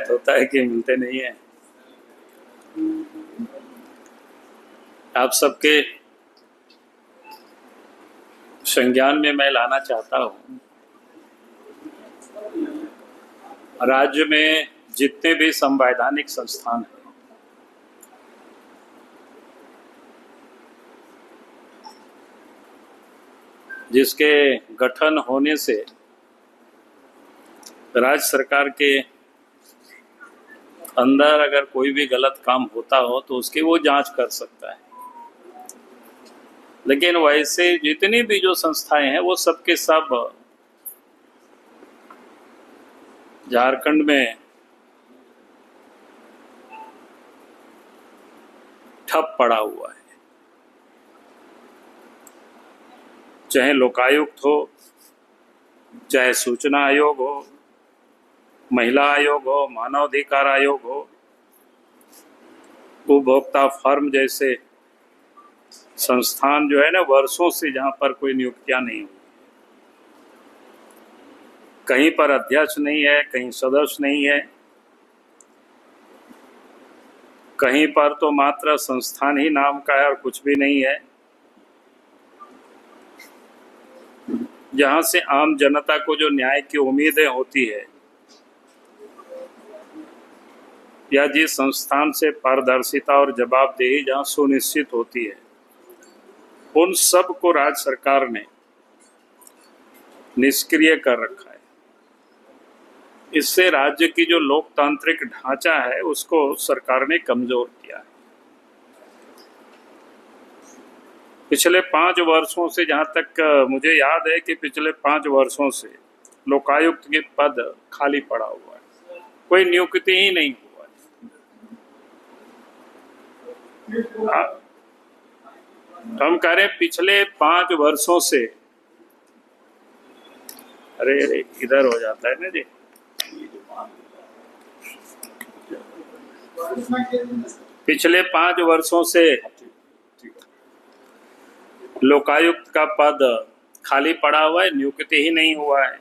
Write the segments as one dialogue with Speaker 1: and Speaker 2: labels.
Speaker 1: शिकायत होता है कि मिलते नहीं है। आप सबके संज्ञान में मैं लाना चाहता हूँ, राज्य में जितने भी संवैधानिक संस्थान हैं, जिसके गठन होने से राज्य सरकार के अंदर अगर कोई भी गलत काम होता हो तो उसकी वो जांच कर सकता है। लेकिन वैसे जितनी भी जो संस्थाएं हैं वो सब के सब झारखंड में ठप पड़ा हुआ है। चाहे लोकायुक्त हो, चाहे सूचना आयोग हो, महिला आयोग हो, मानव अधिकार आयोग हो, उपभोक्ता फर्म जैसे संस्थान जो है ना, वर्षों से जहां पर कोई नियुक्तियां नहीं हुई, कहीं पर अध्यक्ष नहीं है, कहीं सदस्य नहीं है, कहीं पर तो मात्र संस्थान ही नाम का है और कुछ भी नहीं है, जहां से आम जनता को जो न्याय की उम्मीदें होती है या जिस संस्थान से पारदर्शिता और जवाबदेही जहां सुनिश्चित होती है, उन सब को राज्य सरकार ने निष्क्रिय कर रखा है। इससे राज्य की जो लोकतांत्रिक ढांचा है उसको सरकार ने कमजोर किया है। पिछले 5 वर्षों से, जहां तक मुझे याद है कि पिछले 5 वर्षों से लोकायुक्त के पद खाली पड़ा हुआ है, कोई नियुक्ति ही नहीं हुआ है। हम कह रहे पिछले 5 वर्षों से, अरे इधर हो जाता है ना जी, पिछले 5 वर्षों से लोकायुक्त का पद खाली पड़ा हुआ है, नियुक्ति ही नहीं हुआ है।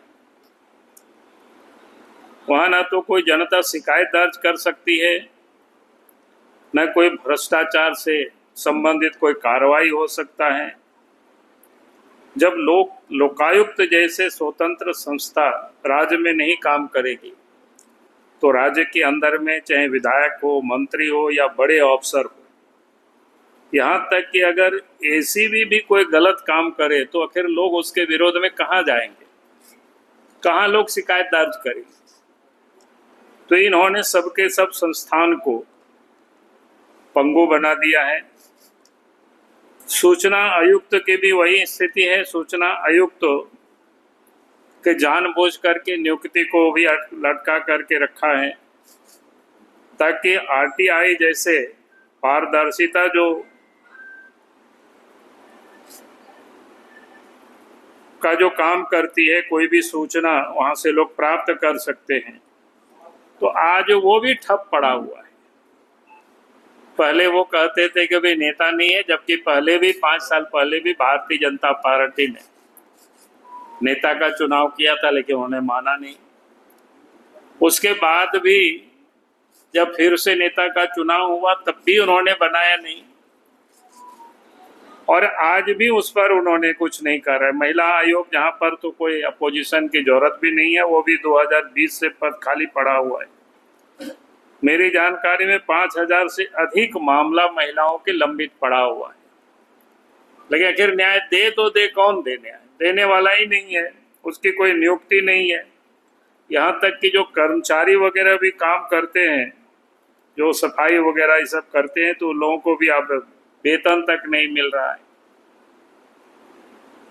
Speaker 1: वहां ना तो कोई जनता शिकायत दर्ज कर सकती है, न कोई भ्रष्टाचार से संबंधित कोई कार्रवाई हो सकता है। जब लोकायुक्त जैसे स्वतंत्र संस्था राज्य में नहीं काम करेगी तो राज्य के अंदर में चाहे विधायक हो, मंत्री हो या बड़े अफसर हो, यहाँ तक कि अगर एसीबी भी कोई गलत काम करे तो आखिर लोग उसके विरोध में कहाँ जाएंगे, कहाँ लोग शिकायत दर्ज करेंगे। तो इन्होंने सबके सब संस्थान को पंगु बना दिया है। सूचना आयुक्त की भी वही स्थिति है। सूचना आयुक्त के जानबूझ करके नियुक्ति को भी लटका करके रखा है ताकि आरटीआई जैसे पारदर्शिता जो का जो काम करती है, कोई भी सूचना वहां से लोग प्राप्त कर सकते हैं, तो आज वो भी ठप पड़ा हुआ है। पहले वो कहते थे कि भाई नेता नहीं है, जबकि पहले भी 5 साल पहले भी भारतीय जनता पार्टी ने नेता का चुनाव किया था, लेकिन उन्होंने माना नहीं। उसके बाद भी जब फिर से नेता का चुनाव हुआ तब भी उन्होंने बनाया नहीं, और आज भी उस पर उन्होंने कुछ नहीं कर रहे। महिला आयोग, जहां पर तो कोई अपोजिशन की जरूरत भी नहीं है, वो भी 2020 से पद खाली पड़ा हुआ है। मेरी जानकारी में 5000 से अधिक मामला महिलाओं के लंबित पड़ा हुआ है, लेकिन आखिर न्याय दे तो दे कौन, देने वाला ही नहीं है, उसकी कोई नियुक्ति नहीं है। यहाँ तक कि जो कर्मचारी वगैरह भी काम करते हैं, जो सफाई वगैरह ये सब करते हैं, तो लोगों को भी अब वेतन तक नहीं मिल रहा है।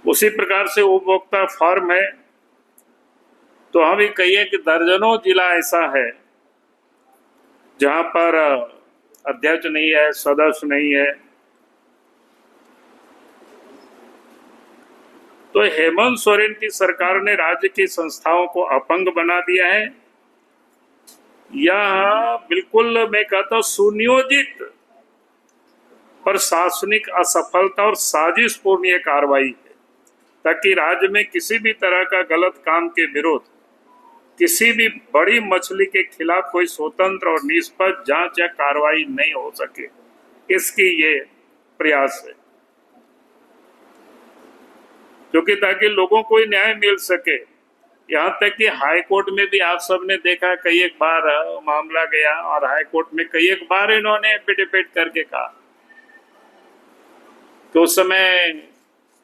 Speaker 1: उसी प्रकार से उपभोक्ता फर्म है, तो हम ये कहिए कि दर्जनों जिला ऐसा है जहां पर अध्यक्ष नहीं है, सदस्य नहीं है। तो हेमंत सोरेन की सरकार ने राज्य की संस्थाओं को अपंग बना दिया है। यह बिल्कुल, मैं कहता हूं, सुनियोजित प्रशासनिक असफलता और साजिशपूर्ण यह कार्रवाई है, ताकि राज्य में किसी भी तरह का गलत काम के विरोध किसी भी बड़ी मछली के खिलाफ कोई स्वतंत्र और निष्पक्ष जांच या कार्रवाई नहीं हो सके, इसकी ये प्रयास है, क्योंकि ताकि लोगों को न्याय मिल सके। यहाँ तक कि हाई कोर्ट में भी आप सबने देखा कई एक बार मामला गया और हाई कोर्ट में कई एक बार इन्होंने एफिडेविट करके कहा कि उस समय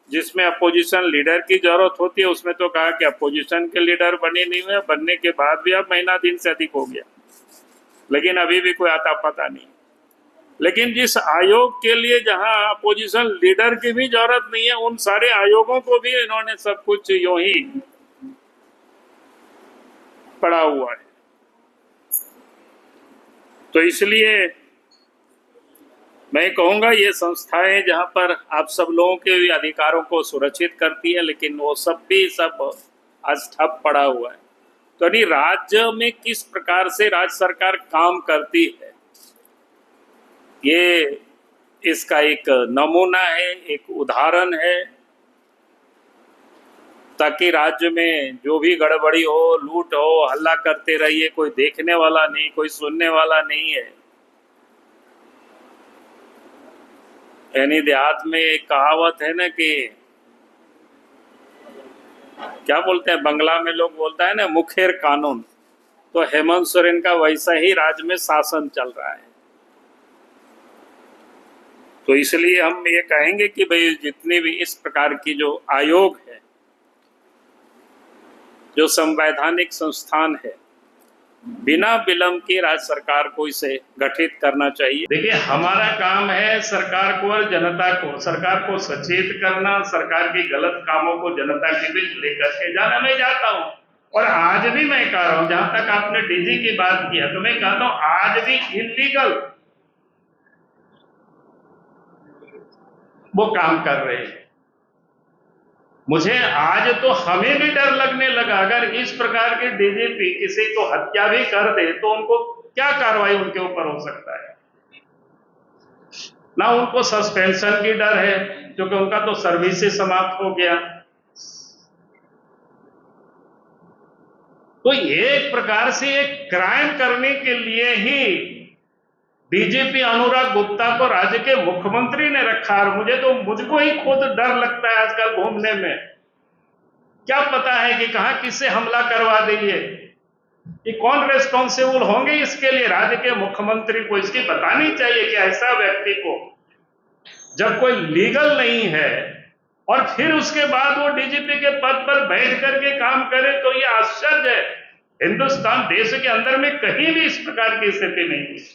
Speaker 1: जिसमें अपोजिशन लीडर की जरूरत होती है उसमें तो कहा कि अपोजिशन के लीडर बने नहीं हुए, बनने के बाद भी अब महीना दिन से अधिक हो गया, लेकिन अभी भी कोई आता पता नहीं। लेकिन जिस आयोग के लिए जहां अपोजिशन लीडर की भी जरूरत नहीं है, उन सारे आयोगों को भी इन्होंने सब कुछ यूं ही पड़ा हुआ है। तो इसलिए मैं कहूंगा ये संस्थाएं जहां पर आप सब लोगों के अधिकारों को सुरक्षित करती है, लेकिन वो सब आज ठप पड़ा हुआ है। तो नहीं, राज्य में किस प्रकार से राज्य सरकार काम करती है, ये इसका एक नमूना है, एक उदाहरण है, ताकि राज्य में जो भी गड़बड़ी हो, लूट हो, हल्ला करते रहिए, कोई देखने वाला नहीं, कोई सुनने वाला नहीं है। यानी देहात में एक कहावत है ना कि क्या बोलते हैं, बंगला में लोग बोलता है ना, मुखेर कानून। तो हेमंत सोरेन का वैसा ही राज्य में शासन चल रहा है। तो इसलिए हम ये कहेंगे कि भाई जितनी भी इस प्रकार की जो आयोग है, जो संवैधानिक संस्थान है, बिना विलंब के राज्य सरकार को इसे गठित करना चाहिए। देखिए, हमारा काम है सरकार को और जनता को, सरकार को सचेत करना, सरकार के गलत कामों को जनता के बीच लेकर के जाना। मैं जाता हूँ और आज भी मैं कह रहा हूँ, जहां तक आपने डीजी की बात किया, तो मैं कहता हूँ आज भी इलीगल वो काम कर रहे हैं। मुझे आज तो हमें भी डर लगने लगा, अगर इस प्रकार के डीजीपी किसी को हत्या भी कर दे तो उनको क्या कार्रवाई उनके ऊपर हो सकता है। ना उनको सस्पेंशन की डर है, क्योंकि उनका तो सर्विस से समाप्त हो गया। तो एक प्रकार से एक क्राइम करने के लिए ही डीजीपी अनुराग गुप्ता को राज्य के मुख्यमंत्री ने रखा। और मुझको ही खुद डर लगता है आजकल घूमने में, क्या पता है कि कहां किससे हमला करवा देंगे, कि कौन रेस्पॉन्सिबल होंगे इसके लिए। राज्य के मुख्यमंत्री को इसकी बतानी चाहिए कि ऐसा व्यक्ति को जब कोई लीगल नहीं है और फिर उसके बाद वो डीजीपी के पद पर बैठ करके काम करे, तो ये आश्चर्य है। हिंदुस्तान देश के अंदर में कहीं भी इस प्रकार की स्थिति नहीं है।